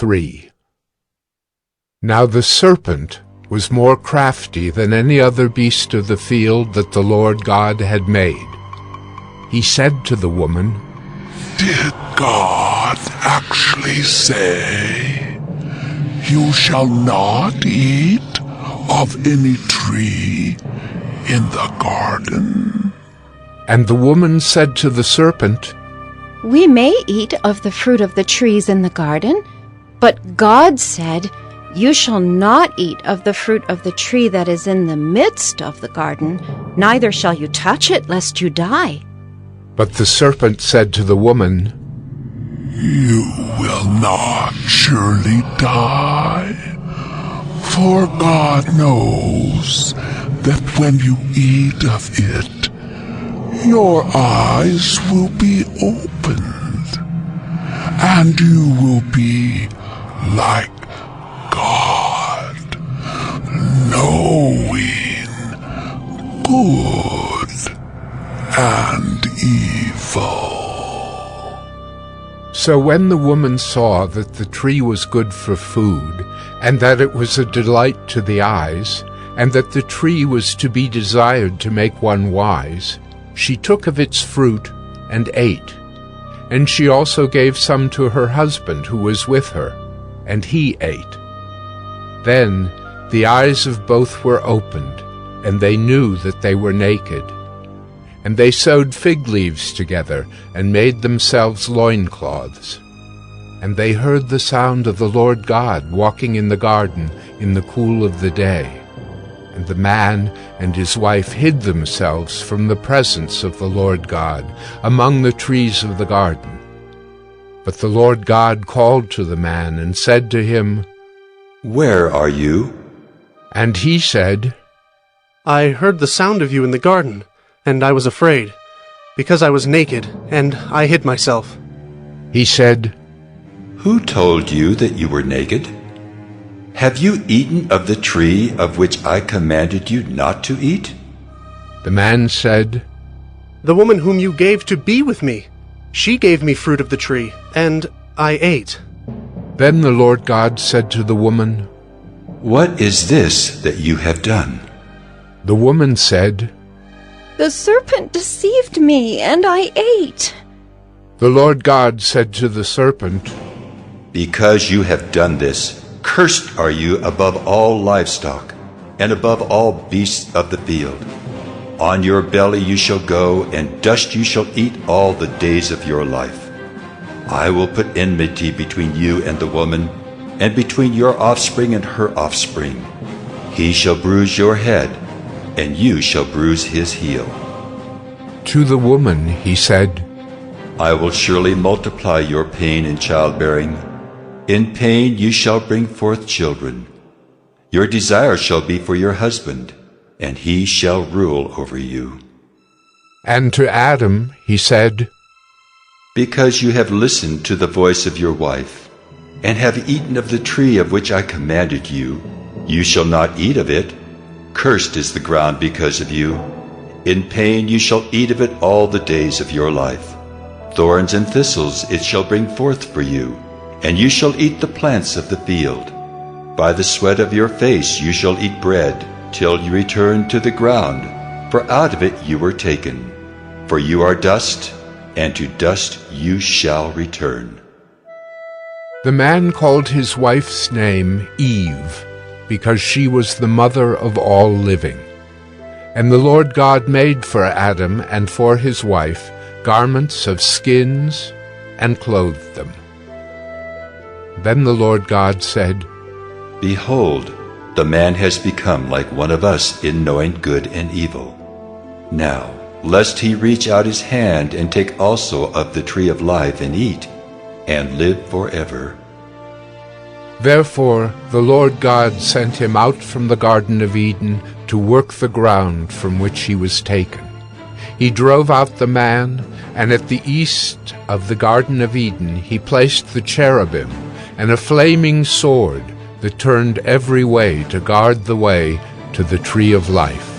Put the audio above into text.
3. Now the serpent was more crafty than any other beast of the field that the Lord God had made. He said to the woman, "Did God actually say, 'You shall not eat of any tree in the garden'?" And the woman said to the serpent, "We may eat of the fruit of the trees in the garden, but God said, 'You shall not eat of the fruit of the tree that is in the midst of the garden, neither shall you touch it, lest you die.'" But the serpent said to the woman, "You will not surely die, for God knows that when you eat of it, your eyes will be opened, and you will be like God, knowing good and evil." So when the woman saw that the tree was good for food, and that it was a delight to the eyes, and that the tree was to be desired to make one wise, she took of its fruit and ate. And she also gave some to her husband who was with her, and he ate. Then the eyes of both were opened, and they knew that they were naked. And they sewed fig leaves together, and made themselves loincloths. And they heard the sound of the Lord God walking in the garden in the cool of the day. And the man and his wife hid themselves from the presence of the Lord God among the trees of the garden. But the Lord God called to the man and said to him, "Where are you?" And he said, "I heard the sound of you in the garden, and I was afraid, because I was naked, and I hid myself." He said, "Who told you that you were naked? Have you eaten of the tree of which I commanded you not to eat?" The man said, "The woman whom you gave to be with me, she gave me fruit of the tree, and I ate." Then the Lord God said to the woman, "What is this that you have done?" The woman said, "The serpent deceived me, and I ate." The Lord God said to the serpent, "Because you have done this, cursed are you above all livestock, and above all beasts of the field. On your belly you shall go, and dust you shall eat all the days of your life. I will put enmity between you and the woman, and between your offspring and her offspring. He shall bruise your head, and you shall bruise his heel." To the woman he said, "I will surely multiply your pain in childbearing. In pain you shall bring forth children. Your desire shall be for your husband, and he shall rule over you." And to Adam he said, "Because you have listened to the voice of your wife, and have eaten of the tree of which I commanded you, you shall not eat of it. Cursed is the ground because of you. In pain you shall eat of it all the days of your life. Thorns and thistles it shall bring forth for you, and you shall eat the plants of the field. By the sweat of your face you shall eat bread, till you return to the ground, for out of it you were taken. For you are dust, and to dust you shall return." The man called his wife's name Eve, because she was the mother of all living. And the Lord God made for Adam and for his wife garments of skins and clothed them. Then the Lord God said, "Behold, the man has become like one of us in knowing good and evil. Now, lest he reach out his hand and take also of the tree of life and eat, and live forever." Therefore the Lord God sent him out from the Garden of Eden to work the ground from which he was taken. He drove out the man, and at the east of the Garden of Eden he placed the cherubim and a flaming sword that turned every way to guard the way to the tree of life.